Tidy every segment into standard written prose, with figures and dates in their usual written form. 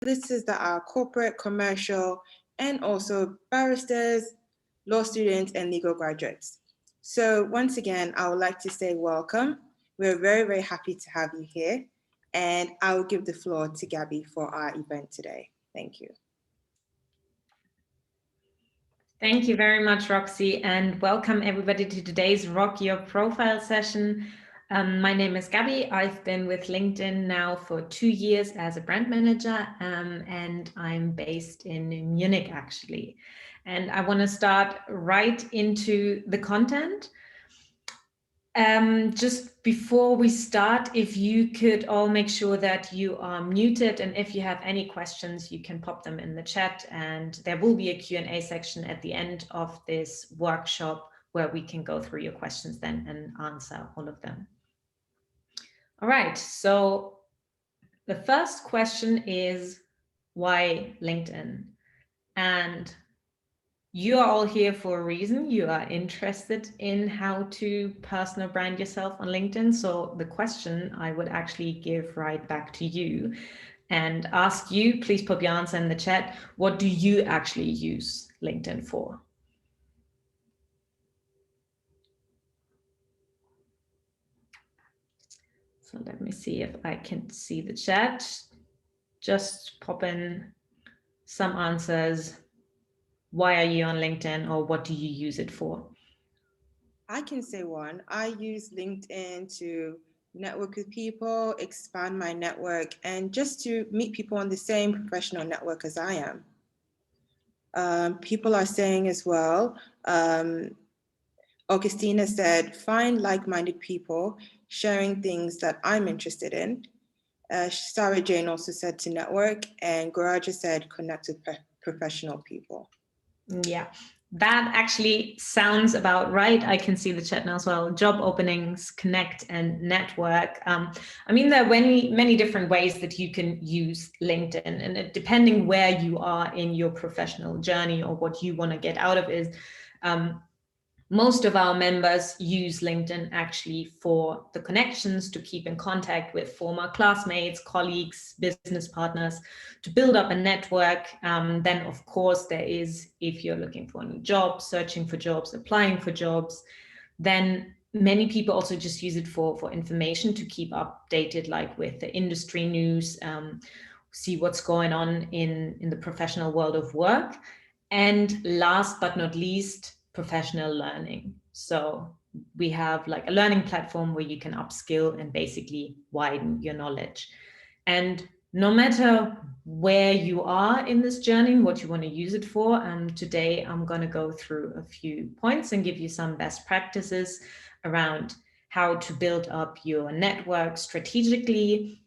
this is that our corporate, commercial, and also barristers, law students, and legal graduates. So once again, I would like to say welcome. We're very, very happy to have you here. And I will give the floor to Gaby for our event today. Thank you. Thank you very much, Roxy, and welcome everybody to today's Rock Your Profile session. My name is Gaby. I've been with LinkedIn now for 2 years as a brand manager, and I'm based in Munich, actually. And I want to start right into the content. Just before we start, if you could all make sure that you are muted, and if you have any questions, you can pop them in the chat, and there will be a Q&A section at the end of this workshop where we can go through your questions then and answer all of them. All right, so the first question is, why LinkedIn? And you are all here for a reason. You are interested in how to personal brand yourself on LinkedIn. So the question I would actually give right back to you and ask you, please put your answer in the chat. What do you actually use LinkedIn for? So let me see if I can see the chat. Just pop in some answers. Why are you on LinkedIn, or what do you use it for? I can say one. I use LinkedIn to network with people, expand my network, and just to meet people on the same professional network as I am. People are saying as well, Augustina said, find like-minded people sharing things that I'm interested in. Sarah Jane also said to network, and Garaja said connect with professional people. Yeah, that actually sounds about right. I can see the chat now as well. Job openings, connect, and network. I mean, there are many different ways that you can use LinkedIn, and depending where you are in your professional journey or what you want to get out of it, most of our members use LinkedIn actually for the connections, to keep in contact with former classmates, colleagues, business partners, to build up a network. Then, of course, there is, if you're looking for a new job, searching for jobs, applying for jobs, then many people also just use it for information, to keep updated, like with the industry news, see what's going on in the professional world of work. And last but not least, professional learning. So we have like a learning platform where you can upskill and basically widen your knowledge. And no matter where you are in this journey, what you want to use it for, today I'm going to go through a few points and give you some best practices around how to build up your network strategically,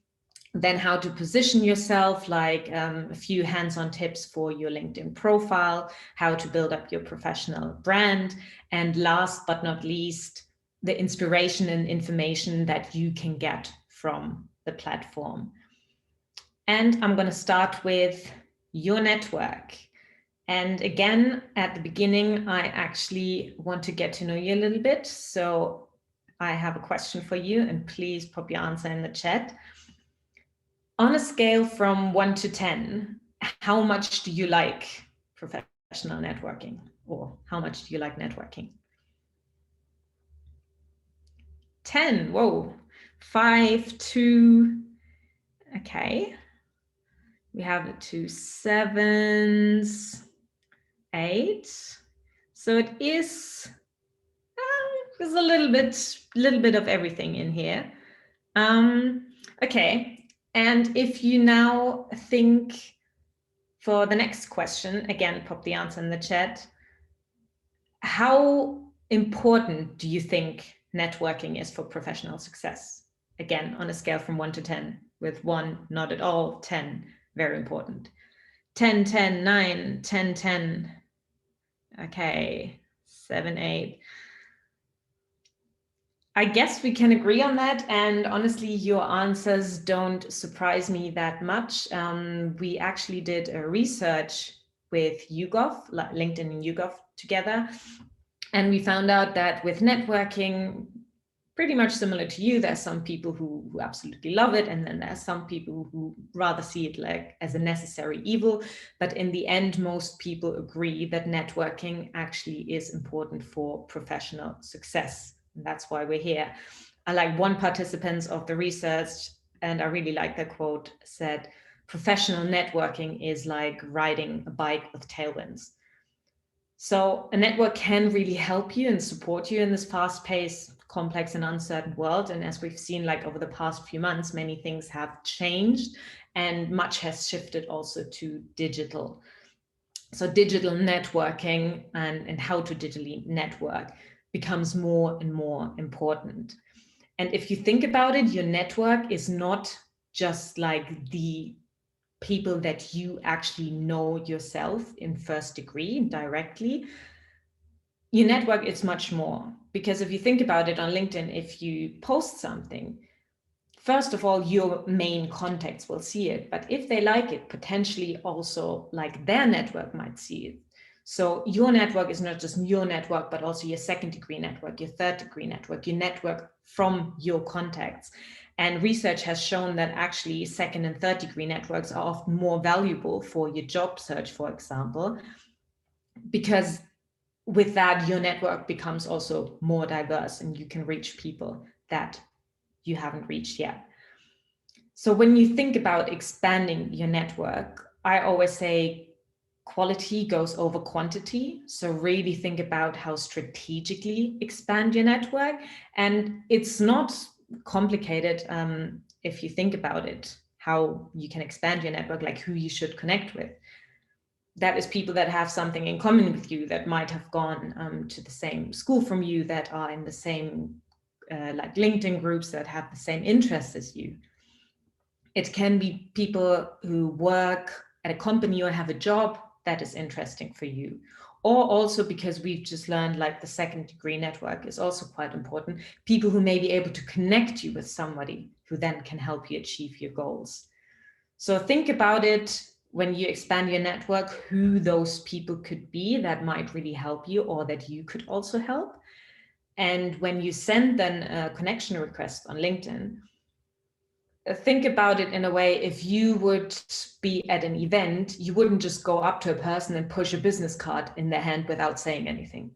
then how to position yourself, like a few hands-on tips for your LinkedIn profile, how to build up your professional brand, and last but not least, the inspiration and information that you can get from the platform. And I'm going to start with your network. And again, at the beginning, I actually want to get to know you a little bit. So I have a question for you, and please pop your answer in the chat. On a scale from 1 to 10, how much do you like professional networking, or how much do you like networking? 10, whoa, 5, 2, okay. We have the 2 7s, 8. So it is, there's a little bit of everything in here. Okay. And if you now think for the next question, again, pop the answer in the chat. How important do you think networking is for professional success? Again, on a scale from 1 to 10, with 1, not at all, 10, very important. 10, 10, 9, 10, 10. Okay, 7, 8. I guess we can agree on that. And honestly, your answers don't surprise me that much. We actually did a research with YouGov, LinkedIn and YouGov together. And we found out that with networking, pretty much similar to you. There's some people who absolutely love it, and then there's some people who rather see it like as a necessary evil. But in the end, most people agree that networking actually is important for professional success. And that's why we're here. I like one participant of the research, and I really like the quote, said, "Professional networking is like riding a bike with tailwinds." So a network can really help you and support you in this fast-paced, complex and uncertain world. And as we've seen, like over the past few months, many things have changed and much has shifted also to digital. So digital networking and how to digitally network becomes more and more important. And if you think about it, your network is not just like the people that you actually know yourself in first degree directly. Your network is much more, because if you think about it on LinkedIn, if you post something, first of all, your main contacts will see it, but if they like it, potentially also like their network might see it. So your network is not just your network, but also your second degree network, your third degree network, your network from your contacts. And research has shown that actually second and third degree networks are often more valuable for your job search, for example, because with that, your network becomes also more diverse and you can reach people that you haven't reached yet. So when you think about expanding your network, I always say quality goes over quantity. So really think about how strategically expand your network. And it's not complicated if you think about it, how you can expand your network, like who you should connect with. That is people that have something in common with you, that might have gone to the same school from you, that are in the same like LinkedIn groups, that have the same interests as you. It can be people who work at a company or have a job that is interesting for you. Or also, because we've just learned, like the second degree network is also quite important, people who may be able to connect you with somebody who then can help you achieve your goals. So think about it when you expand your network, who those people could be that might really help you, or that you could also help. And when you send then a connection request on LinkedIn, think about it in a way, if you would be at an event, you wouldn't just go up to a person and push a business card in their hand without saying anything.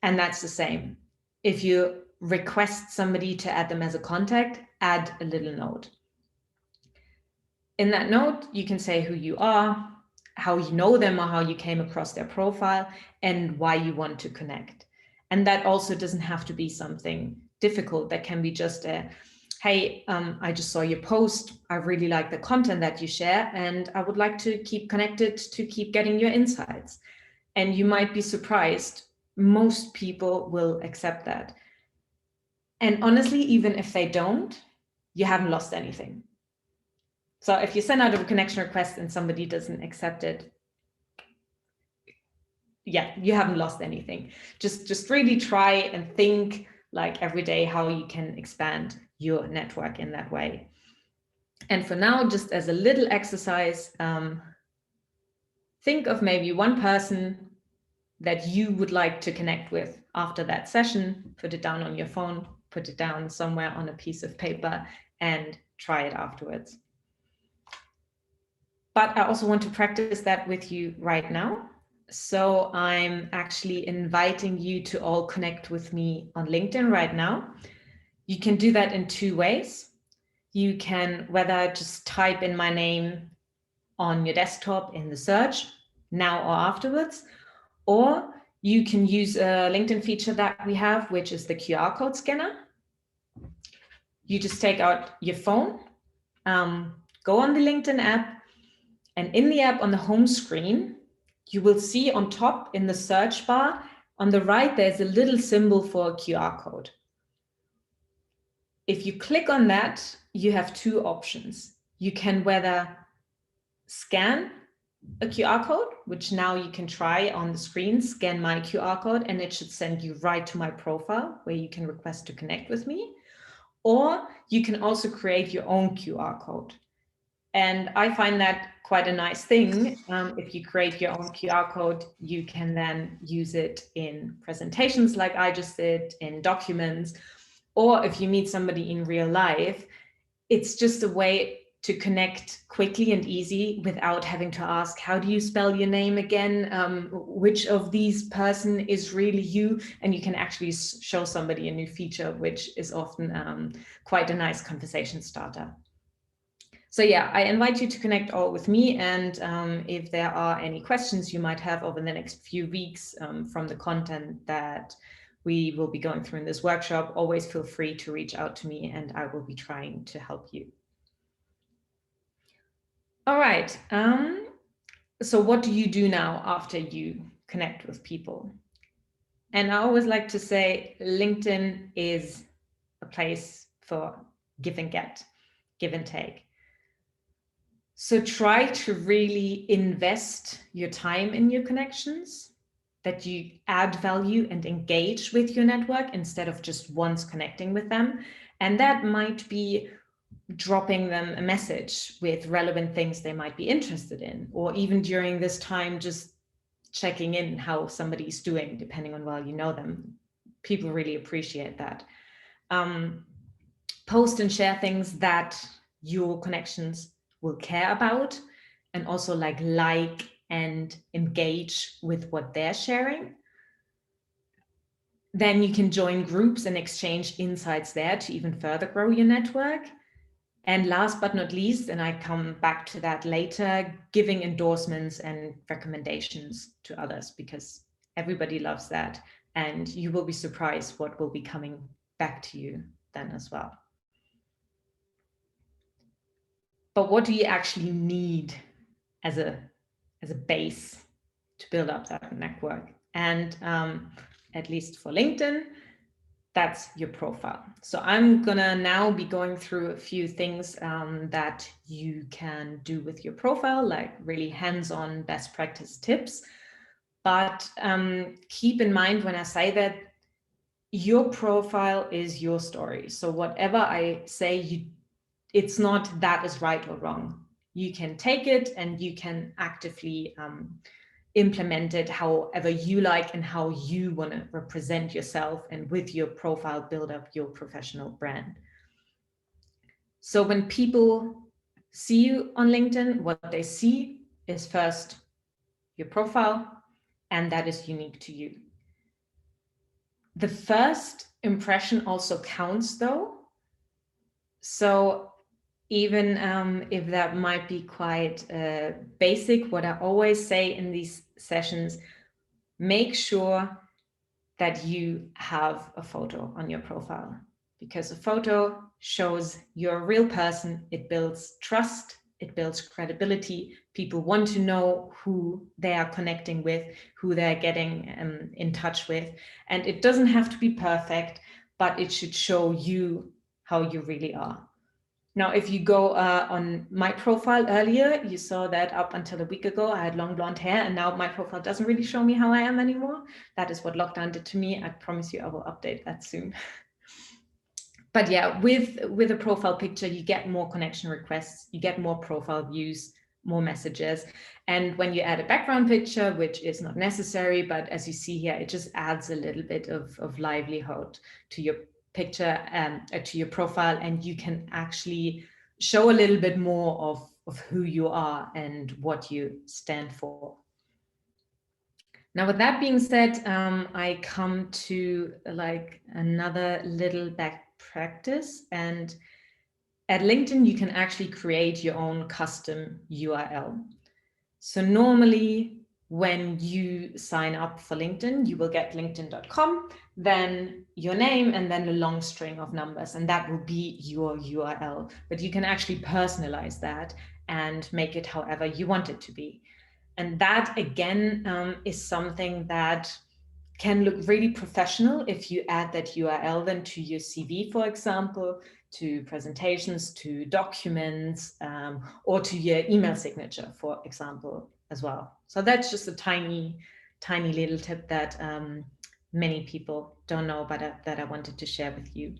And that's the same. If you request somebody to add them as a contact, add a little note. In that note, you can say who you are, how you know them or how you came across their profile, and why you want to connect. And that also doesn't have to be something difficult. That can be just a, hey, I just saw your post. I really like the content that you share, and I would like to keep connected to keep getting your insights. And you might be surprised. Most people will accept that. And honestly, even if they don't, you haven't lost anything. So if you send out a connection request and somebody doesn't accept it, yeah, you haven't lost anything. Just really try and think like every day how you can expand your network in that way. And for now, just as a little exercise, think of maybe one person that you would like to connect with after that session. Put it down on your phone, put it down somewhere on a piece of paper, and try it afterwards. But I also want to practice that with you right now. So I'm actually inviting you to all connect with me on LinkedIn right now. You can do that in two ways. You can whether just type in my name on your desktop in the search now or afterwards, or you can use a LinkedIn feature that we have, which is the QR code scanner. You just take out your phone, go on the LinkedIn app, and in the app on the home screen, you will see on top in the search bar, on the right, there's a little symbol for a QR code. If you click on that, you have two options. You can whether scan a QR code, which now you can try on the screen, scan my QR code, and it should send you right to my profile where you can request to connect with me. Or you can also create your own QR code. And I find that quite a nice thing. If you create your own QR code, you can then use it in presentations like I just did, in documents, Or if you meet somebody in real life, it's just a way to connect quickly and easy without having to ask, how do you spell your name again? Which of these person is really you? And you can actually show somebody a new feature, which is often quite a nice conversation starter. So yeah, I invite you to connect all with me. And if there are any questions you might have over the next few weeks from the content that we will be going through in this workshop, always feel free to reach out to me and I will be trying to help you. All right. So what do you do now after you connect with people? And I always like to say LinkedIn is a place for give and get, give and take. So try to really invest your time in your connections, that you add value and engage with your network instead of just once connecting with them. And that might be dropping them a message with relevant things they might be interested in, or even during this time, just checking in how somebody's doing, depending on well you know them. People really appreciate that. Post and share things that your connections will care about, and also like and engage with what they're sharing. Then you can join groups and exchange insights there to even further grow your network. And last but not least, and I come back to that later, giving endorsements and recommendations to others, because everybody loves that. And you will be surprised what will be coming back to you then as well. But what do you actually need as a base to build up that network? And at least for LinkedIn, that's your profile. So I'm gonna now be going through a few things that you can do with your profile, like really hands-on best practice tips. But keep in mind when I say that, your profile is your story. So whatever I say, it's not that is right or wrong. You can take it and you can actively implement it however you like and how you want to represent yourself, and with your profile build up your professional brand. So when people see you on LinkedIn, what they see is first your profile, and that is unique to you. The first impression also counts though. So even if that might be quite basic, what I always say in these sessions, make sure that you have a photo on your profile, because a photo shows you're a real person. It builds trust, it builds credibility. People want to know who they are connecting with, who they're getting in touch with. And it doesn't have to be perfect, but it should show you how you really are. Now, if you go on my profile earlier, you saw that up until a week ago, I had long blonde hair, and now my profile doesn't really show me how I am anymore. That is what lockdown did to me. I promise you I will update that soon. But yeah, with a profile picture, you get more connection requests, you get more profile views, more messages. And when you add a background picture, which is not necessary, but as you see here, it just adds a little bit of livelihood to your picture, to your profile, and you can actually show a little bit more of who you are and what you stand for. Now, with that being said, I come to like another little back practice, and at LinkedIn, you can actually create your own custom URL. So normally when you sign up for LinkedIn, you will get linkedin.com, then your name, and then a long string of numbers, and that will be your URL. But you can actually personalize that and make it however you want it to be. And that again is something that can look really professional if you add that URL then to your CV, for example, to presentations, to documents, or to your email signature, for example, as well. So that's just a tiny, tiny little tip that many people don't know, but that I wanted to share with you.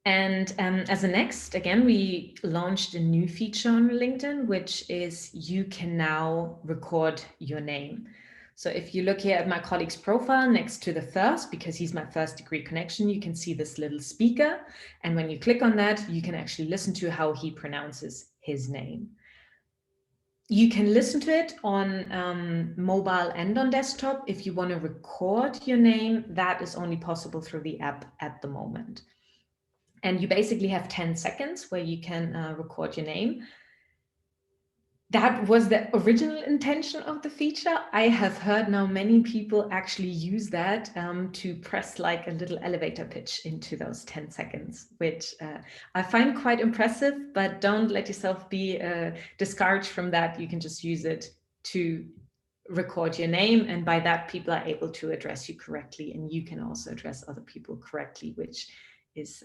And as a next, again, we launched a new feature on LinkedIn, which is you can now record your name. So if you look here at my colleague's profile next to the first, because he's my first degree connection, you can see this little speaker. And when you click on that, you can actually listen to how he pronounces his name. You can listen to it on mobile and on desktop. If you want to record your name, that is only possible through the app at the moment. And you basically have 10 seconds where you can record your name. That was the original intention of the feature. I have heard now many people actually use that to press like a little elevator pitch into those 10 seconds, which I find quite impressive, but don't let yourself be discouraged from that. You can just use it to record your name, and by that people are able to address you correctly, and you can also address other people correctly, which is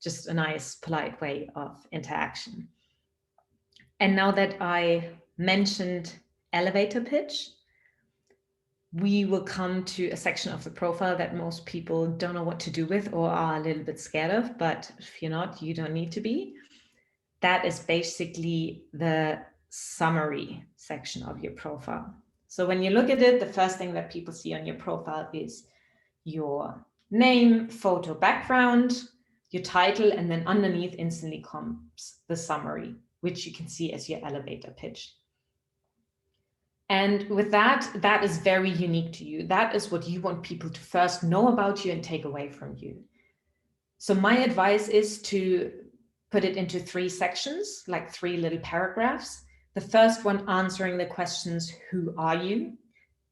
just a nice, polite way of interaction. And now that I mentioned elevator pitch, we will come to a section of the profile that most people don't know what to do with or are a little bit scared of, but if you're not, you don't need to be. That is basically the summary section of your profile. So when you look at it, the first thing that people see on your profile is your name, photo, background, your title, and then underneath instantly comes the summary, which you can see as your elevator pitch. And with that, that is very unique to you. That is what you want people to first know about you and take away from you. So my advice is to put it into 3 sections, like 3 little paragraphs. The first one answering the questions, who are you?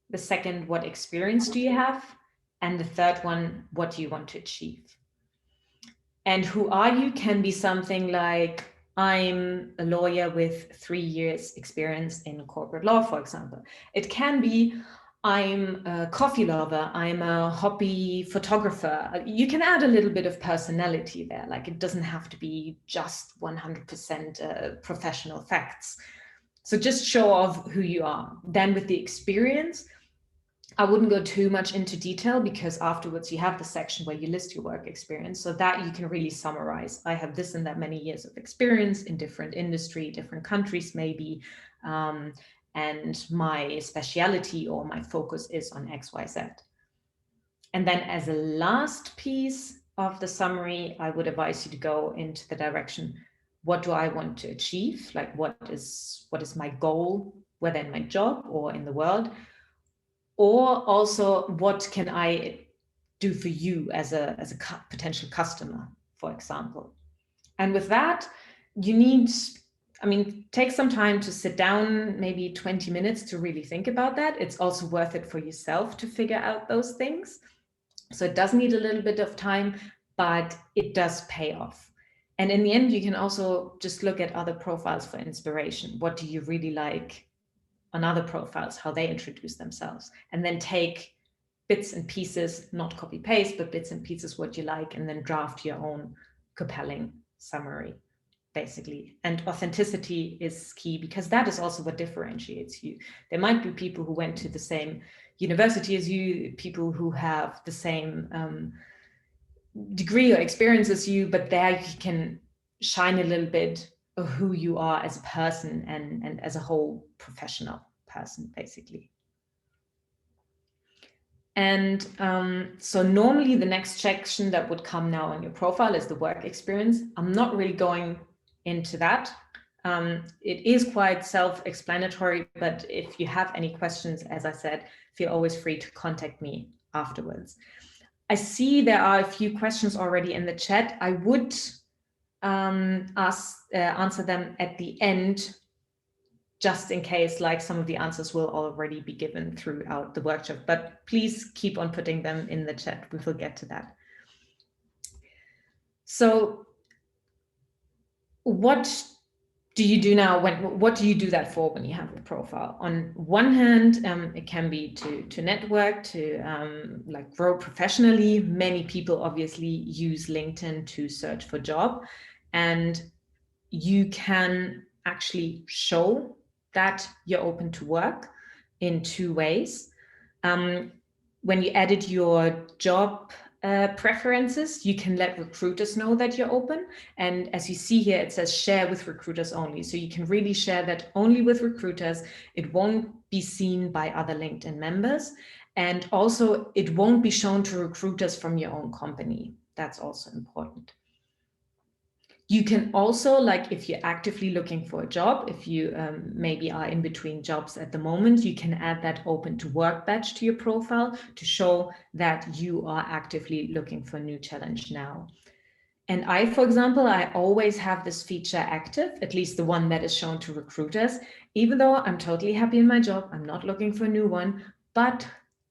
The second, what experience do you have? And the third one, what do you want to achieve? And who are you can be something like, I'm a lawyer with 3 years experience in corporate law, for example. It can be, I'm a coffee lover, I'm a hobby photographer. You can add a little bit of personality there. Like, it doesn't have to be just 100% professional facts. So just show off who you are. Then with the experience, I wouldn't go too much into detail, because afterwards you have the section where you list your work experience, so that you can really summarize. I have this and that many years of experience in different industry, different countries maybe, and my speciality or my focus is on XYZ. And then as a last piece of the summary, I would advise you to go into the direction, what do I want to achieve? Like, what is my goal, whether in my job or in the world? Or also, what can I do for you as a potential customer, for example? And with that, you need, take some time to sit down, maybe 20 minutes to really think about that. It's also worth it for yourself to figure out those things. So it does need a little bit of time, but it does pay off. And in the end, you can also just look at other profiles for inspiration. What do you really like on other profiles, how they introduce themselves, and then take bits and pieces, not copy paste, but bits and pieces what you like, and then draft your own compelling summary, basically. And authenticity is key, because that is also what differentiates you. There might be people who went to the same university as you, people who have the same degree or experience as you, but there you can shine a little bit of who you are as a person and as a whole professional person, basically. And so normally the next section that would come now on your profile is the work experience. I'm not really going into that. It is quite self-explanatory, but if you have any questions, as I said, feel always free to contact me afterwards. I see there are a few questions already in the chat. I would answer them at the end, just in case, like, some of the answers will already be given throughout the workshop, but please keep on putting them in the chat. We will get to that. So what do you do now? What do you do that for when you have a profile? On one hand, it can be to network, to like grow professionally. Many people obviously use LinkedIn to search for job, and you can actually show that you're open to work in 2 ways. When you edit your job preferences, you can let recruiters know that you're open. And as you see here, it says share with recruiters only. So you can really share that only with recruiters. It won't be seen by other LinkedIn members. And also it won't be shown to recruiters from your own company. That's also important. You can also, like if you're actively looking for a job, if you maybe are in between jobs at the moment, you can add that open to work badge to your profile to show that you are actively looking for a new challenge now. And I, for example, I always have this feature active, at least the one that is shown to recruiters, even though I'm totally happy in my job, I'm not looking for a new one, but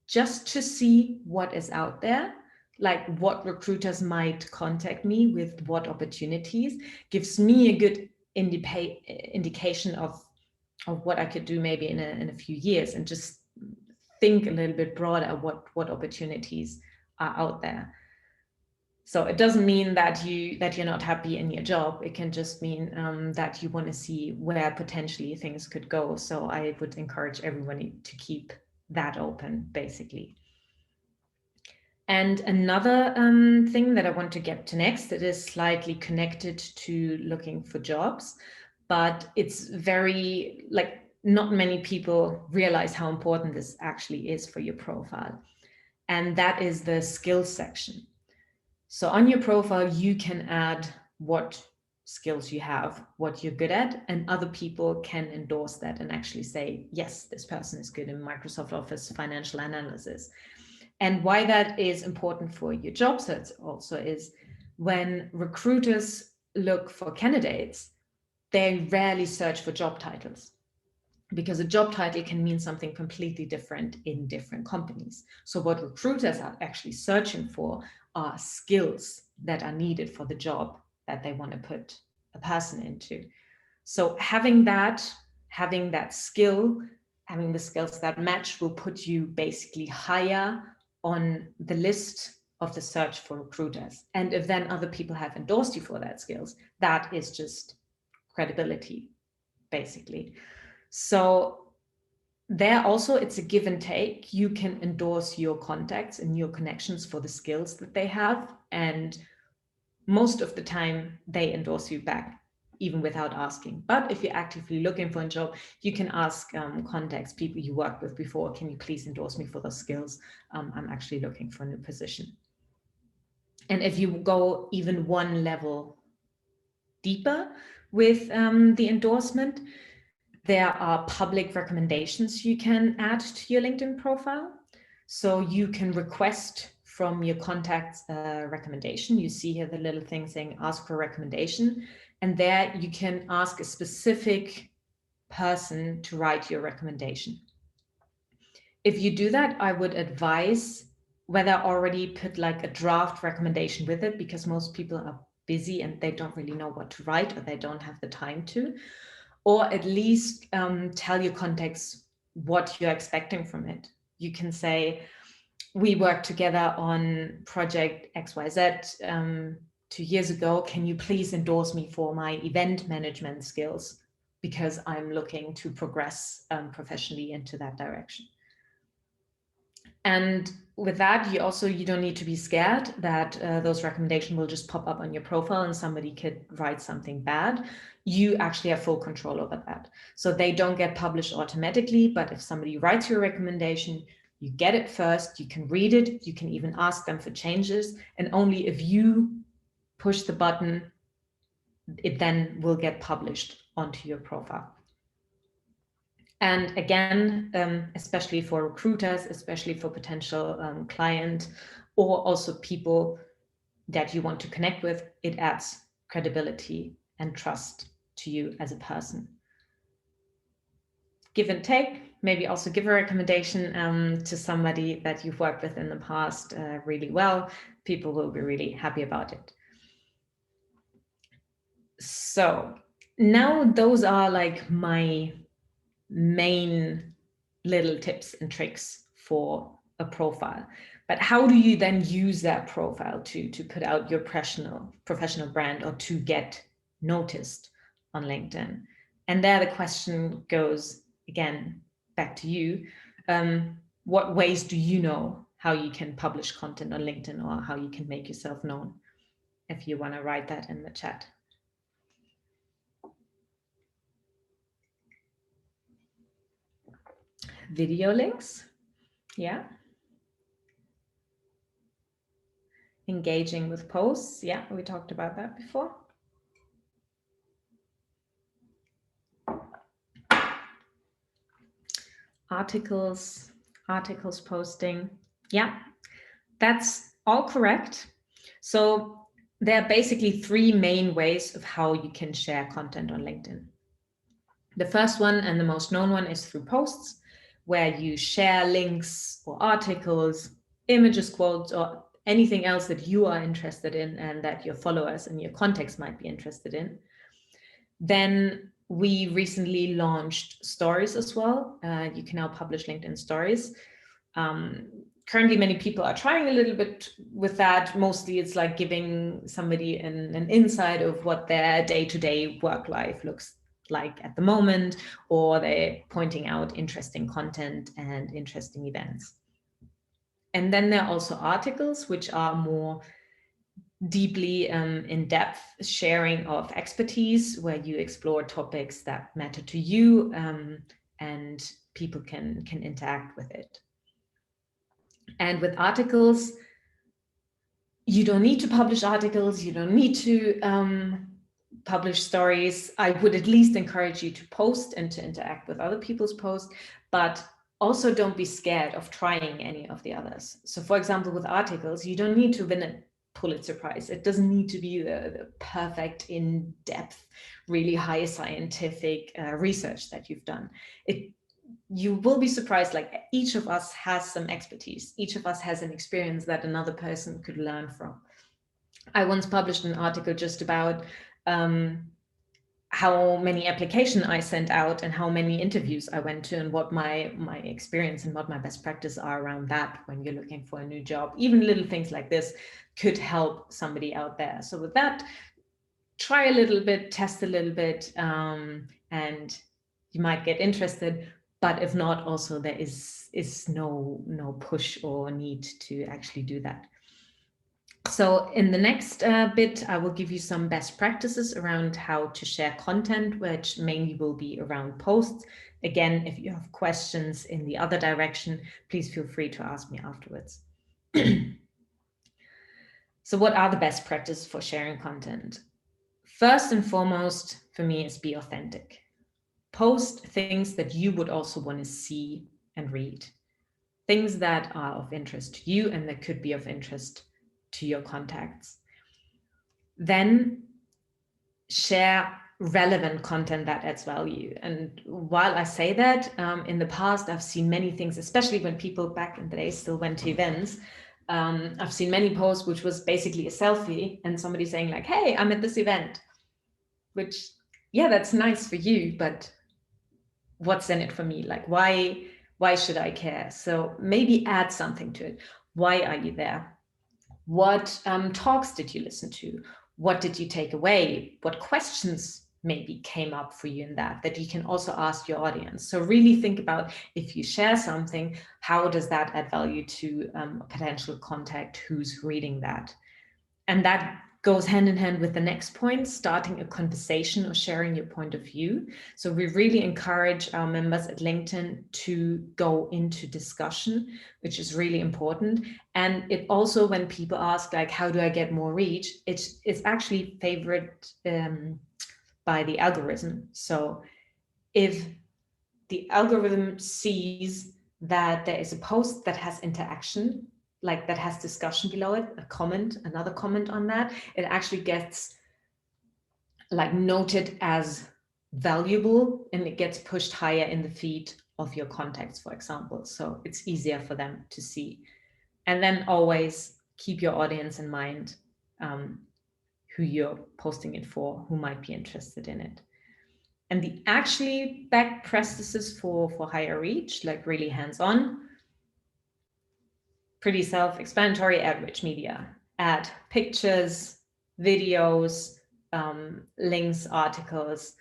just to see what is out there, like what recruiters might contact me with, what opportunities, gives me a good indication of what I could do maybe in a few years, and just think a little bit broader what opportunities are out there. So it doesn't mean that you're not happy in your job. It can just mean that you want to see where potentially things could go. So I would encourage everyone to keep that open, basically. And another thing that I want to get to next, that is slightly connected to looking for jobs, but it's very, like, not many people realize how important this actually is for your profile. And that is the skills section. So on your profile, you can add what skills you have, what you're good at, and other people can endorse that and actually say, yes, this person is good in Microsoft Office financial analysis. And why that is important for your job search also is when recruiters look for candidates, they rarely search for job titles, because a job title can mean something completely different in different companies. So what recruiters are actually searching for are skills that are needed for the job that they want to put a person into. So having that skill, having the skills that match, will put you basically higher on the list of the search for recruiters. And if then other people have endorsed you for that skills, that is just credibility, basically. So there also, it's a give and take. You can endorse your contacts and your connections for the skills that they have. And most of the time they endorse you back, even without asking. But if you're actively looking for a job, you can ask contacts, people you worked with before, can you please endorse me for those skills? I'm actually looking for a new position. And if you go even one level deeper with the endorsement, there are public recommendations you can add to your LinkedIn profile. So you can request from your contacts a recommendation. You see here the little thing saying ask for a recommendation. And there you can ask a specific person to write your recommendation. If you do that, I would advise whether already put like a draft recommendation with it, because most people are busy and they don't really know what to write, or they don't have the time to. Or at least tell your contacts what you're expecting from it. You can say, we worked together on project XYZ 2 years ago. Can you please endorse me for my event management skills? Because I'm looking to progress professionally into that direction. And with that, you don't need to be scared that those recommendations will just pop up on your profile and somebody could write something bad. You actually have full control over that. So they don't get published automatically, but if somebody writes your recommendation, you get it first, you can read it, you can even ask them for changes, and only if you push the button, it then will get published onto your profile. And again, especially for recruiters, especially for potential clients, or also people that you want to connect with, it adds credibility and trust to you as a person. Give and take, maybe also give a recommendation to somebody that you've worked with in the past really well. People will be really happy about it. So now those are like my main little tips and tricks for a profile. But how do you then use that profile to put out your professional brand, or to get noticed on LinkedIn? And there the question goes again back to you. What ways do you know how you can publish content on LinkedIn or how you can make yourself known, if you want to write that in the chat. Video links, yeah. Engaging with posts, yeah, we talked about that before. Articles posting, yeah, that's all correct. So there are basically three main ways of how you can share content on LinkedIn. The first one and the most known one is through posts, where you share links or articles, images, quotes, or anything else that you are interested in and that your followers and your contacts might be interested in. Then we recently launched stories as well. You can now publish LinkedIn stories. Currently, many people are trying a little bit with that. Mostly it's like giving somebody an insight of what their day-to-day work life looks like at the moment, or they're pointing out interesting content and interesting events. And then there are also articles, which are more deeply in-depth sharing of expertise, where you explore topics that matter to you, and people can interact with it. And with articles, you don't need to publish articles, you don't need to publish stories. I would at least encourage you to post and to interact with other people's posts, but also don't be scared of trying any of the others. So for example, with articles, you don't need to win a Pulitzer Prize. It doesn't need to be the perfect, in-depth, really high scientific research that you've done. You will be surprised, like each of us has some expertise. Each of us has an experience that another person could learn from. I once published an article just about how many applications I sent out and how many interviews I went to and what my experience and what my best practice are around that when you're looking for a new job. Even little things like this could help somebody out there. So with that, try a little bit, test a little bit, and you might get interested. But if not, also there is no push or need to actually do that. So in the next bit, I will give you some best practices around how to share content, which mainly will be around posts. Again, if you have questions in the other direction, please feel free to ask me afterwards. So what are the best practices for sharing content? First and foremost, for me, is be authentic. Post things that you would also want to see and read. Things that are of interest to you and that could be of interest to your contacts. Then share relevant content that adds value. And while I say that, in the past, I've seen many things, especially when people back in the day still went to events. I've seen many posts, which was basically a selfie and somebody saying like, hey, I'm at this event, which, yeah, that's nice for you, but what's in it for me? Like, why should I care? So maybe add something to it. Why are you there? What talks did you listen to? What did you take away? What questions maybe came up for you in that you can also ask your audience? So really think about, if you share something, how does that add value to a potential contact who's reading that? And that goes hand in hand with the next point, starting a conversation or sharing your point of view. So we really encourage our members at LinkedIn to go into discussion, which is really important. And it also, when people ask like, how do I get more reach? It's actually favored by the algorithm. So if the algorithm sees that there is a post that has interaction, like that has discussion below it, a comment, another comment on that, it actually gets like noted as valuable and it gets pushed higher in the feed of your contacts, for example. So it's easier for them to see. And then always keep your audience in mind, who you're posting it for, who might be interested in it. And the actually best practices for higher reach, like really hands-on, pretty self-explanatory: add rich media, add pictures, videos, links, articles,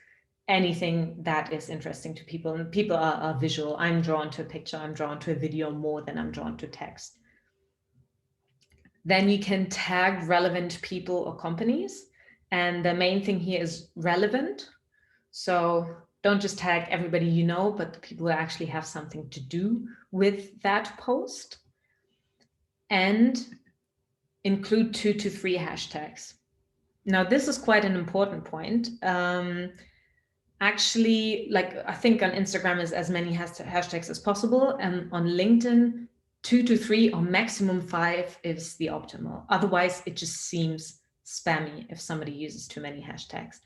anything that is interesting to people. And people are visual. I'm drawn to a picture, I'm drawn to a video more than I'm drawn to text. Then you can tag relevant people or companies. And the main thing here is relevant. So don't just tag everybody you know, but the people who actually have something to do with that post. And include 2 to 3 hashtags. Now, this is quite an important point. Actually, like I think on Instagram is as many hashtags as possible, and on LinkedIn, 2 to 3 or maximum 5 is the optimal. Otherwise, it just seems spammy if somebody uses too many hashtags.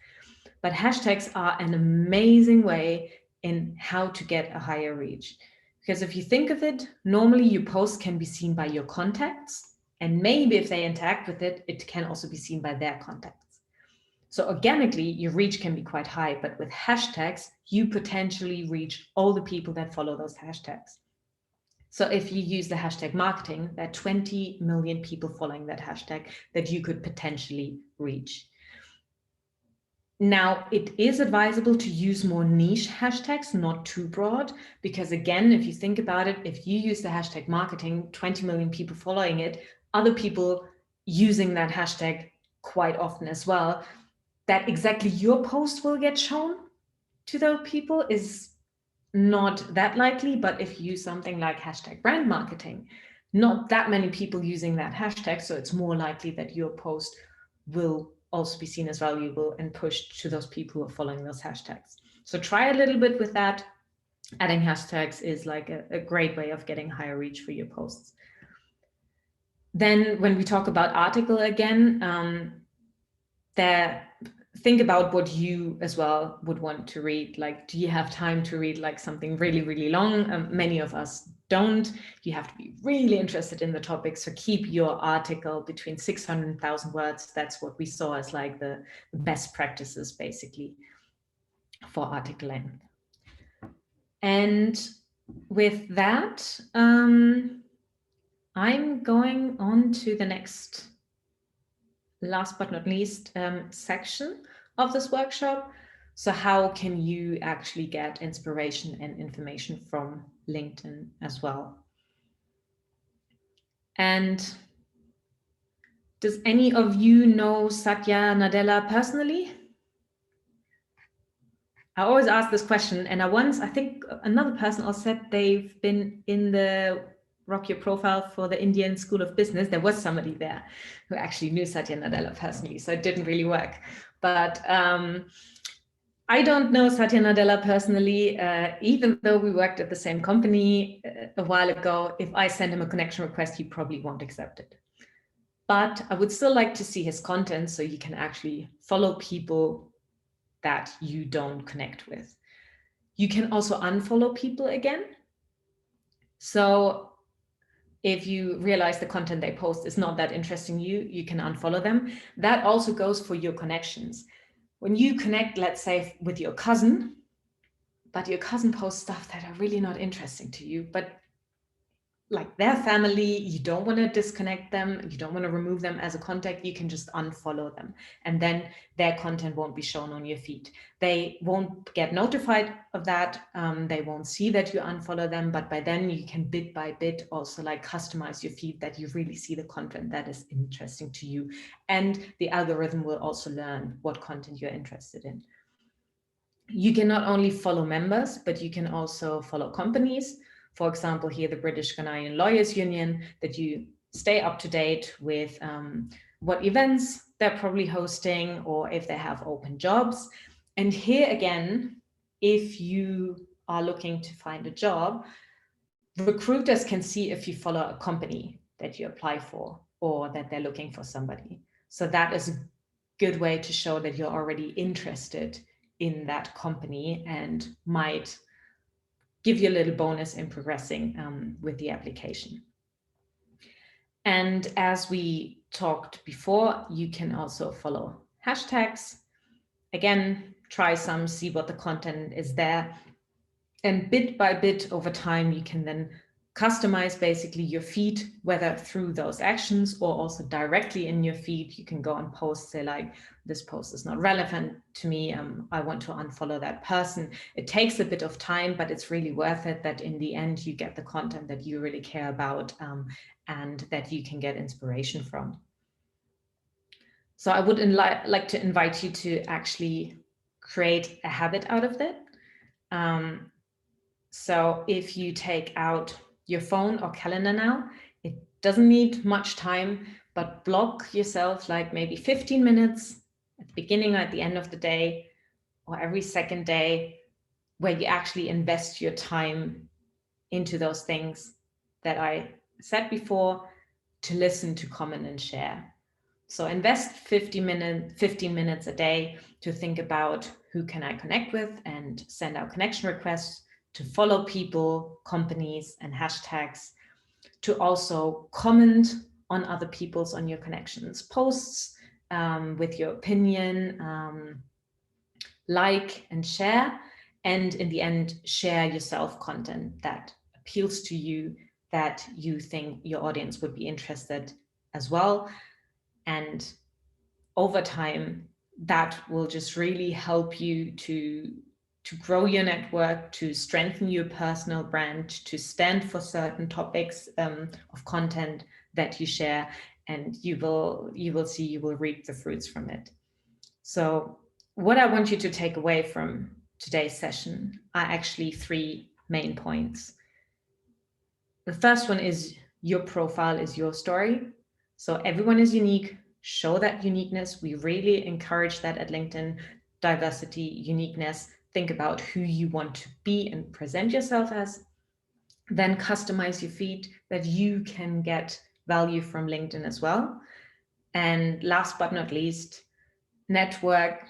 But hashtags are an amazing way in how to get a higher reach. Because if you think of it, normally your post can be seen by your contacts, and maybe if they interact with it, it can also be seen by their contacts. So organically, your reach can be quite high, but with hashtags, you potentially reach all the people that follow those hashtags. So if you use the hashtag marketing, there are 20 million people following that hashtag that you could potentially reach. Now, it is advisable to use more niche hashtags, not too broad, because again, if you think about it, if you use the hashtag marketing, 20 million people following it, other people using that hashtag quite often as well, that exactly your post will get shown to those people is not that likely. But if you use something like hashtag brand marketing, not that many people using that hashtag, so it's more likely that your post will also be seen as valuable and pushed to those people who are following those hashtags. So try a little bit with that. Adding hashtags is like a great way of getting higher reach for your posts. Then when we talk about article again, think about what you as well would want to read. Like, do you have time to read like something really, really long? Many of us don't. You have to be really interested in the topic. So keep your article between 600 and 1,000 words. That's what we saw as like the best practices basically for article length. And with that, I'm going on to the next, last but not least, section of this workshop. So how can you actually get inspiration and information from LinkedIn as well? And does any of you know Satya Nadella personally? I always ask this question, and I think another person also said they've been in the Rock Your Profile for the Indian School of Business. There was somebody there who actually knew Satya Nadella personally, so it didn't really work. But I don't know Satya Nadella personally, even though we worked at the same company a while ago. If I send him a connection request, he probably won't accept it. But I would still like to see his content so you can actually follow people that you don't connect with. You can also unfollow people again. So if you realize the content they post is not that interesting you can unfollow them. That also goes for your connections. When you connect, let's say, with your cousin, but your cousin posts stuff that are really not interesting to you, but like their family, you don't want to disconnect them, you don't want to remove them as a contact, you can just unfollow them. And then their content won't be shown on your feed. They won't get notified of that. They won't see that you unfollow them, but by then you can bit by bit also like customize your feed that you really see the content that is interesting to you. And the algorithm will also learn what content you're interested in. You can not only follow members, but you can also follow companies. For example, here, the British-Ghanaian Lawyers Union, that you stay up to date with what events they're probably hosting or if they have open jobs. And here again, if you are looking to find a job, recruiters can see if you follow a company that you apply for or that they're looking for somebody. So that is a good way to show that you're already interested in that company and might give you a little bonus in progressing with the application. And as we talked before, you can also follow hashtags. Again, try some, see what the content is there. And bit by bit over time, you can then customize basically your feed, whether through those actions or also directly in your feed. You can go and post, say like, this post is not relevant to me, I want to unfollow that person. It takes a bit of time, but it's really worth it, that in the end you get the content that you really care about, and that you can get inspiration from. So I would like to invite you to actually create a habit out of that. So if you take out your phone or calendar now, it doesn't need much time, but block yourself like maybe 15 minutes at the beginning or at the end of the day, or every second day, where you actually invest your time into those things that I said before, to listen, to comment and share. So invest 15 minutes a day to think about, who can I connect with, and send out connection requests, to follow people, companies and hashtags, to also comment on other people's, on your connections posts, with your opinion, like and share, and in the end, share yourself content that appeals to you, that you think your audience would be interested as well. And over time, that will just really help you to grow your network, to strengthen your personal brand, to stand for certain topics of content that you share, and you will reap the fruits from it. So what I want you to take away from today's session are actually 3 main points. The first one is, your profile is your story. So everyone is unique. Show that uniqueness. We really encourage that at LinkedIn. Diversity, uniqueness. Think about who you want to be and present yourself as. Then customize your feed, that you can get value from LinkedIn as well. And last but not least, network.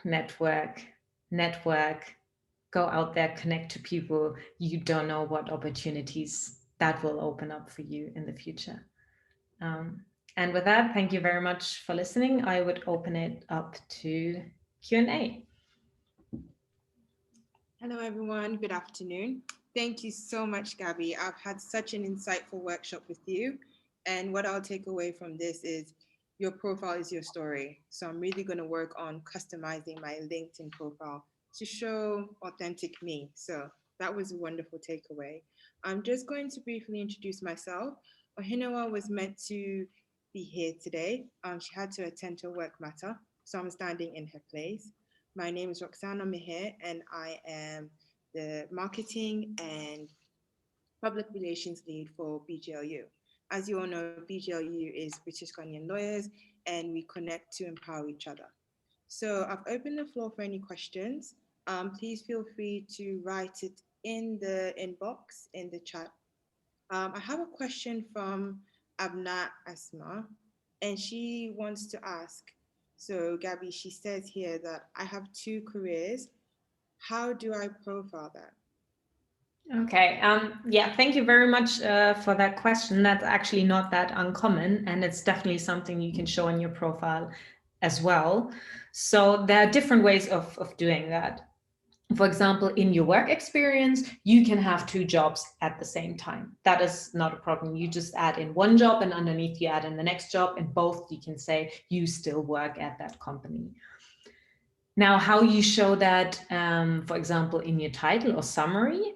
Go out there, connect to people. You don't know what opportunities that will open up for you in the future. And with that, thank you very much for listening. I would open it up to Q&A. Hello, everyone. Good afternoon. Thank you so much, Gaby. I've had such an insightful workshop with you. And what I'll take away from this is, your profile is your story. So I'm really going to work on customizing my LinkedIn profile to show authentic me. So that was a wonderful takeaway. I'm just going to briefly introduce myself. Ohinowa was meant to be here today. She had to attend to a work matter, so I'm standing in her place. My name is Roxana Meher, and I am the marketing and public relations lead for BGLU. As you all know, BGLU is British-Ghanaian lawyers, and we connect to empower each other. So I've opened the floor for any questions. Please feel free to write it in the inbox, in the chat. I have a question from Abna Asma, and she wants to ask, so Gaby, she says here that I have 2 careers. How do I profile that? Okay, yeah, thank you very much for that question. That's actually not that uncommon, and it's definitely something you can show in your profile as well. So there are different ways of doing that. For example, in your work experience, you can have 2 jobs at the same time. That is not a problem. You just add in 1 job, and underneath you add in the next job, and both you can say you still work at that company. Now, how you show that, for example, in your title or summary,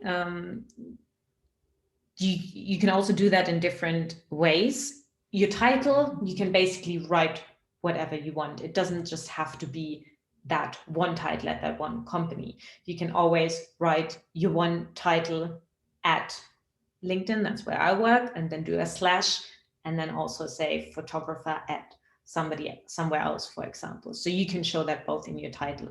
you can also do that in different ways. Your title, you can basically write whatever you want. It doesn't just have to be that one title at that one company. You can always write your one title at LinkedIn, that's where I work, and then do a slash, and then also say photographer at somebody somewhere else, for example. So you can show that both in your title.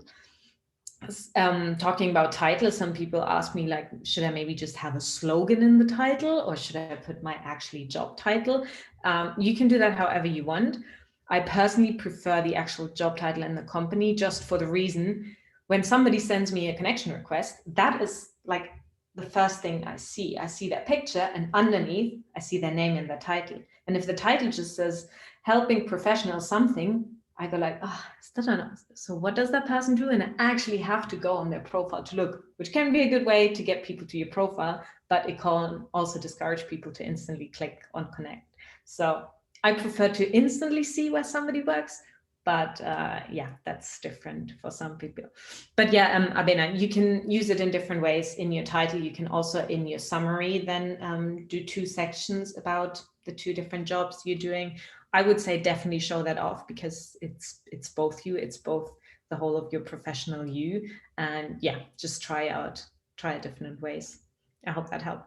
Talking about titles, some people ask me, like, should I maybe just have a slogan in the title, or should I put my actually job title? You can do that however you want. I personally prefer the actual job title in the company, just for the reason, when somebody sends me a connection request, that is like the first thing I see. I see their picture, and underneath I see their name and their title. And if the title just says helping professionals something, I go like, so what does that person do? And I actually have to go on their profile to look, which can be a good way to get people to your profile, but it can also discourage people to instantly click on connect. So I prefer to instantly see where somebody works, but yeah, that's different for some people. But yeah, Abena, you can use it in different ways. In your title, you can also in your summary then do 2 sections about the 2 different jobs you're doing. I would say definitely show that off, because it's both you, it's both the whole of your professional you. And yeah, just try it different ways. I hope that helped.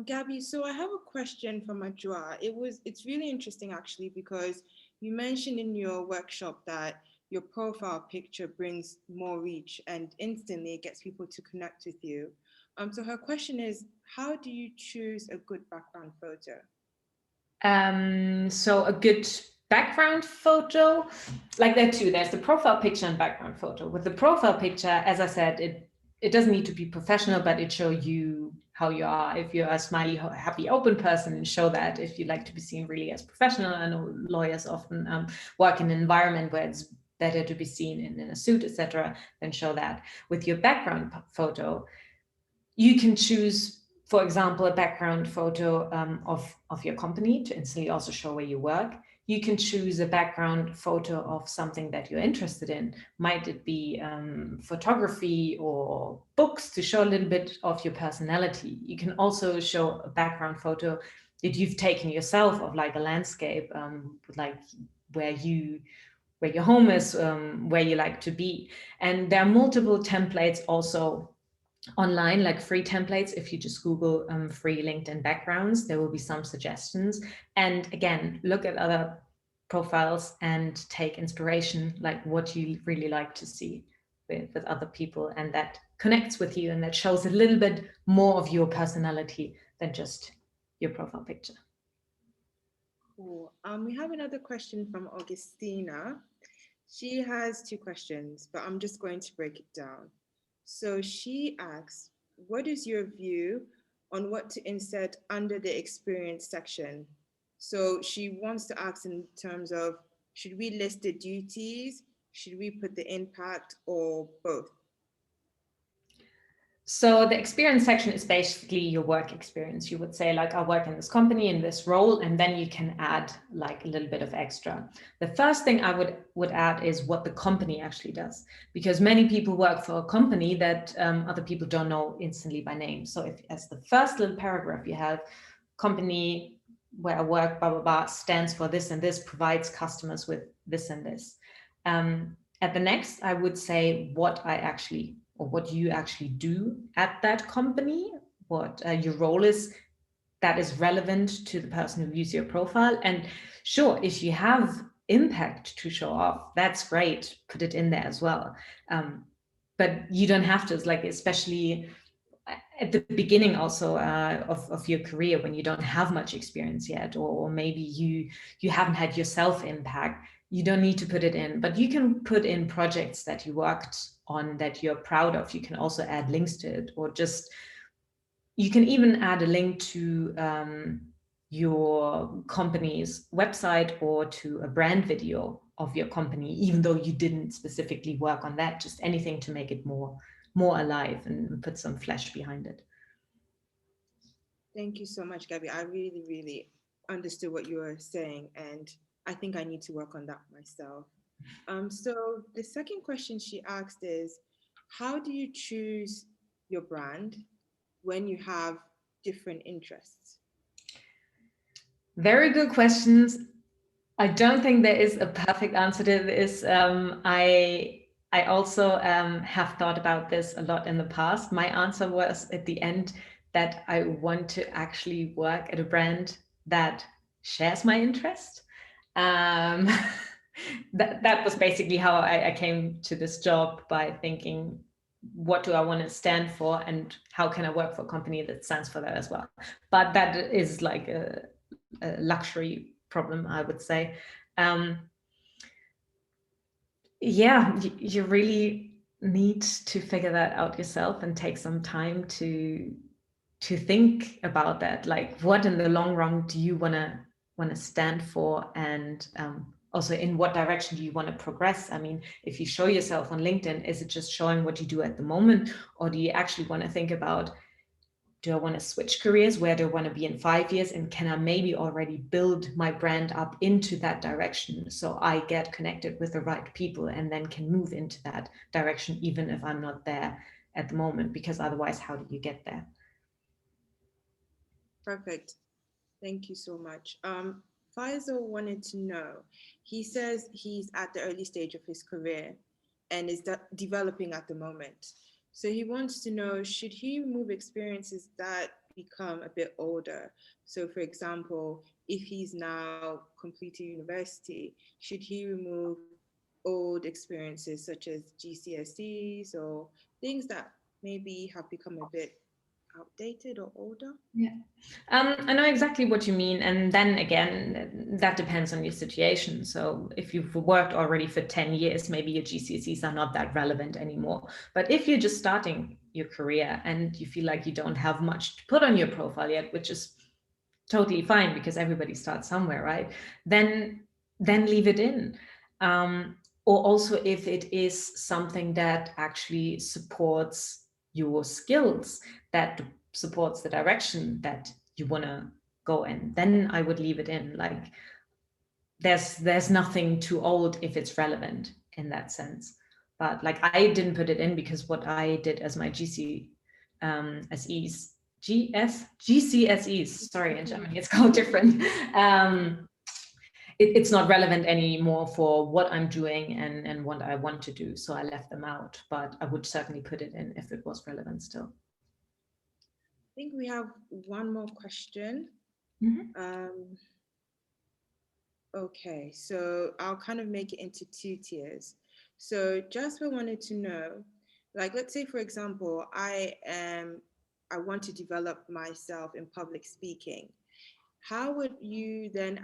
Gaby, so I have a question from Ajua. It's really interesting actually, because you mentioned in your workshop that your profile picture brings more reach and instantly it gets people to connect with you. So her question is, how do you choose a good background photo? So a good background photo, like there are 2. There's the profile picture and background photo. With the profile picture, as I said, it doesn't need to be professional, but it shows you how you are. If you're a smiley, happy, open person, show that. If you like to be seen really as professional, I know lawyers often work in an environment where it's better to be seen in a suit, etc., then show that. With your background photo, you can choose, for example, a background photo of your company to instantly also show where you work. You can choose a background photo of something that you're interested in. Might it be photography or books, to show a little bit of your personality. You can also show a background photo that you've taken yourself of like a landscape, like where your home is, where you like to be. And there are multiple templates also online, like free templates. If you just Google free LinkedIn backgrounds, there will be some suggestions. And again, look at other profiles and take inspiration, like what you really like to see with other people, and that connects with you and that shows a little bit more of your personality than just your profile picture. Cool. We have another question from Augustina. She has 2 questions, but I'm just going to break it down. So she asks, what is your view on what to insert under the experience section? So she wants to ask in terms of, should we list the duties? Should we put the impact, or both? So the experience section is basically your work experience. You would say like, I work in this company in this role, and then you can add like a little bit of extra. The first thing I would add is what the company actually does, because many people work for a company that other people don't know instantly by name. So if as the first little paragraph you have, company where I work, blah, blah, blah, stands for this and this, provides customers with this and this. At the next, I would say what I actually, or what you actually do at that company, what your role is that is relevant to the person who views your profile. And sure, if you have impact to show off, that's great, put it in there as well. But you don't have to, it's like, especially at the beginning also of your career, when you don't have much experience yet, or maybe you haven't had yourself impact, you don't need to put it in, but you can put in projects that you worked on that you're proud of. You can also add links to it, or just, you can even add a link to your company's website or to a brand video of your company, even though you didn't specifically work on that, just anything to make it more alive and put some flesh behind it. Thank you so much, Gaby. I really, really understood what you were saying, and I think I need to work on that myself. So the second question she asked is, how do you choose your brand when you have different interests? Very good questions. I don't think there is a perfect answer to this. I also have thought about this a lot in the past. My answer was at the end that I want to actually work at a brand that shares my interest. That was basically how I came to this job, by thinking, what do I want to stand for, and how can I work for a company that stands for that as well? But that is like a luxury problem, I would say. Yeah, you really need to figure that out yourself and take some time to think about that. Like, what in the long run do you want want to stand for, and also in what direction do you want to progress? I mean, if you show yourself on LinkedIn, is it just showing what you do at the moment, or do you actually want to think about, do I want to switch careers? Where do I want to be in 5 years? And can I maybe already build my brand up into that direction so I get connected with the right people and then can move into that direction, even if I'm not there at the moment? Because otherwise, how do you get there? Perfect. Thank you so much. Faisal wanted to know, he says he's at the early stage of his career and is developing at the moment. So he wants to know, should he remove experiences that become a bit older? So for example, if he's now completing university, should he remove old experiences such as GCSEs or things that maybe have become a bit outdated or older? Yeah, I know exactly what you mean. And then again, that depends on your situation. So if you've worked already for 10 years, maybe your GCSEs are not that relevant anymore. But if you're just starting your career and you feel like you don't have much to put on your profile yet, which is totally fine because everybody starts somewhere, right? Then leave it in. Or also if it is something that actually supports your skills, that supports the direction that you want to go in, then I would leave it in. Like there's nothing too old if it's relevant in that sense. But like I didn't put it in because what I did as my GCSEs, sorry, in Germany it's called different. It's not relevant anymore for what I'm doing and what I want to do. So I left them out, but I would certainly put it in if it was relevant still. I think we have one more question. Okay, so I'll kind of make it into two tiers. So Jasper wanted to know, like, let's say, for example, I want to develop myself in public speaking. How would you then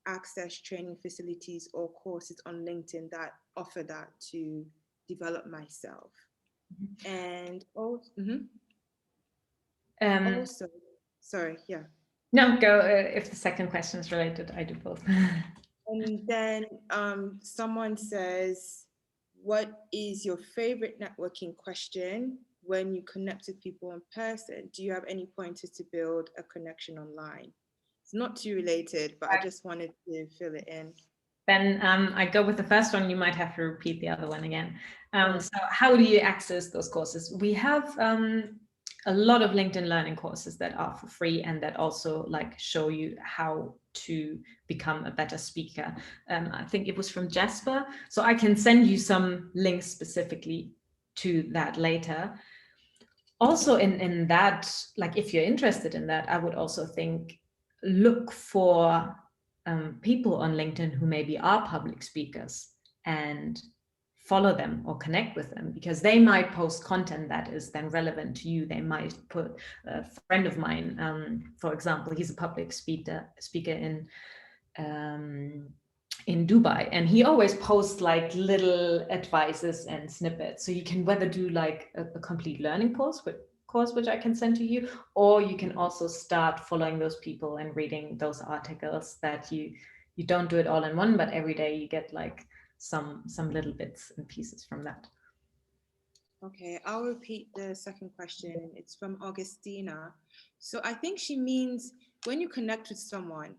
access training facilities or courses on LinkedIn that offer that to develop myself? And also, sorry, yeah. No, go. If the second question is related, I do both. And then someone says, what is your favorite networking question when you connect with people in person? Do you have any pointers to build a connection online? It's not too related, but I just wanted to fill it in. Then I go with the first one. You might have to repeat the other one again. So how do you access those courses? We have a lot of LinkedIn learning courses that are for free and that also like show you how to become a better speaker. I think it was from Jasper. So I can send you some links specifically to that later. Also in that, like if you're interested in that, I would also think, look for people on LinkedIn who maybe are public speakers and follow them or connect with them, because they might post content that is then relevant to you. They might put a friend of mine, for example, he's a public speaker in Dubai, and he always posts like little advices and snippets. So you can whether do like a complete learning course which I can send to you, or you can also start following those people and reading those articles that you don't do it all in one, but every day you get like some little bits and pieces from that. Okay, I'll repeat the second question. It's from Augustina. So I think she means when you connect with someone,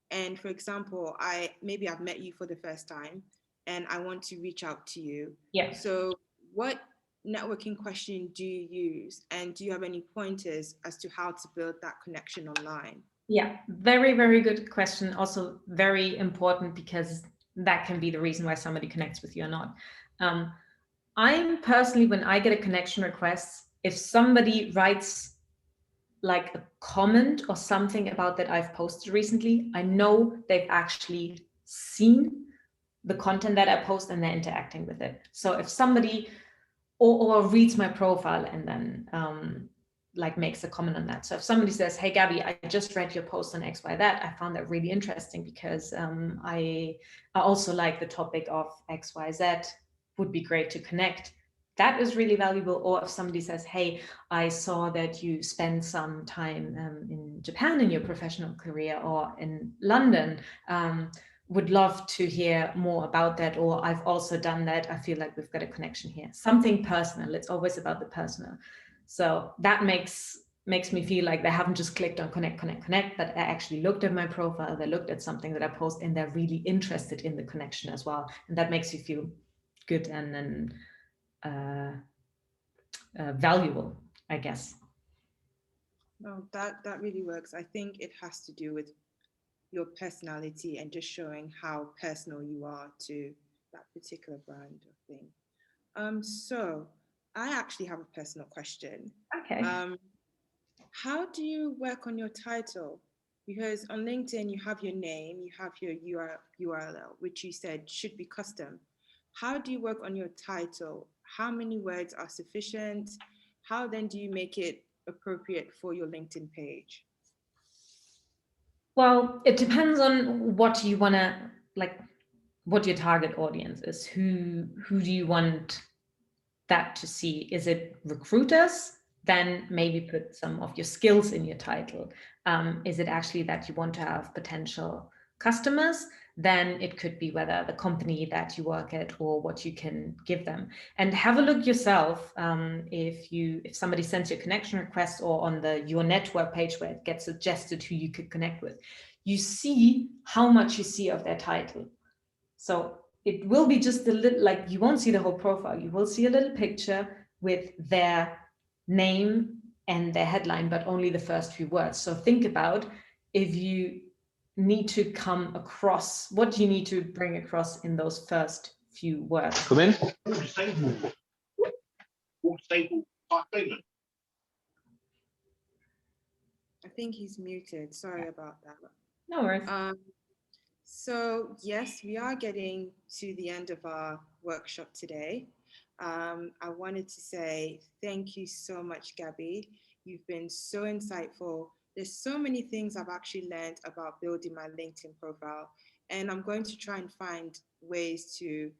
and for example, I've met you for the first time and I want to reach out to you. Yeah. So what networking question do you use, and do you have any pointers as to how to build that connection online? Yeah, very, very good question. Also very important, because that can be the reason why somebody connects with you or not. I'm personally, when I get a connection request, if somebody writes like a comment or something about that I've posted recently, I know they've actually seen the content that I post and they're interacting with it. So if somebody or reads my profile and then like makes a comment on that. So if somebody says, hey, Gaby, I just read your post on X, Y, that, I found that really interesting because I also like the topic of X, Y, Z, would be great to connect. that is really valuable. Or if somebody says, hey, I saw that you spent some time in Japan in your professional career, or in London, would love to hear more about that, or I've also done that, I feel like we've got a connection here. Something personal. It's always about the personal. So that makes me feel like they haven't just clicked on connect, but they actually looked at my profile, they looked at something that I post, and they're really interested in the connection as well. And that makes you feel good and valuable, I guess. No, that really works. I think it has to do with your personality and just showing how personal you are to that particular brand or thing. So I actually have a personal question. Okay. How do you work on your title? Because on LinkedIn, you have your name, you have your URL, which you said should be custom. How do you work on your title? How many words are sufficient? How then do you make it appropriate for your LinkedIn page? Well, it depends on what you want to, like, what your target audience is. Who do you want that to see? Is it recruiters? Then maybe put some of your skills in your title. Is it actually that you want to have potential customers? Then it could be whether the company that you work at or what you can give them. And have a look yourself. If somebody sends you a connection request, or on your network page where it gets suggested who you could connect with, you see how much you see of their title. So it will be just a little, like, you won't see the whole profile. You will see a little picture with their name and their headline, but only the first few words. So think about, if you need to come across, what do you need to bring across in those first few words? Come in. I think he's muted. Sorry about that. No worries. So yes, we are getting to the end of our workshop today. I wanted to say thank you so much, Gaby. You've been so insightful. There's so many things I've actually learned about building my LinkedIn profile, and I'm going to try and find ways to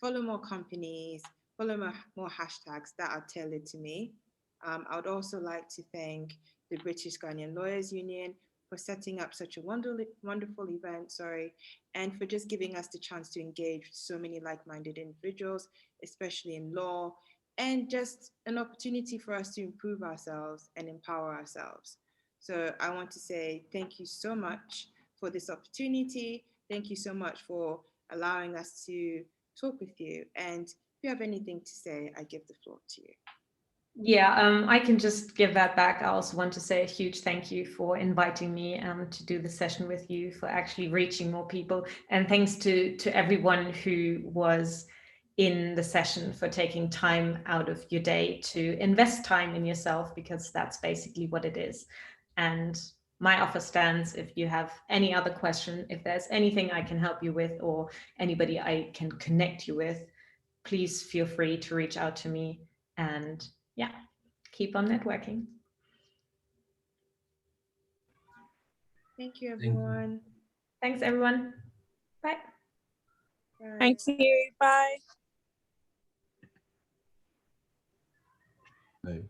follow more companies, follow more hashtags that are tailored to me. I would also like to thank the British-Ghanaian Lawyers Union for setting up such a wonderful event, and for just giving us the chance to engage with so many like-minded individuals, especially in law, and just an opportunity for us to improve ourselves and empower ourselves. So I want to say thank you so much for this opportunity. Thank you so much for allowing us to talk with you. And if you have anything to say, I give the floor to you. Yeah, I can just give that back. I also want to say a huge thank you for inviting me to do the session with you, for actually reaching more people. And thanks to everyone who was in the session, for taking time out of your day to invest time in yourself, because that's basically what it is. And my offer stands. If you have any other question, if there's anything I can help you with, or anybody I can connect you with, please feel free to reach out to me. And yeah, keep on networking. Thank you, everyone. Thanks, everyone. Bye. Bye. Thank you. Bye. Bye.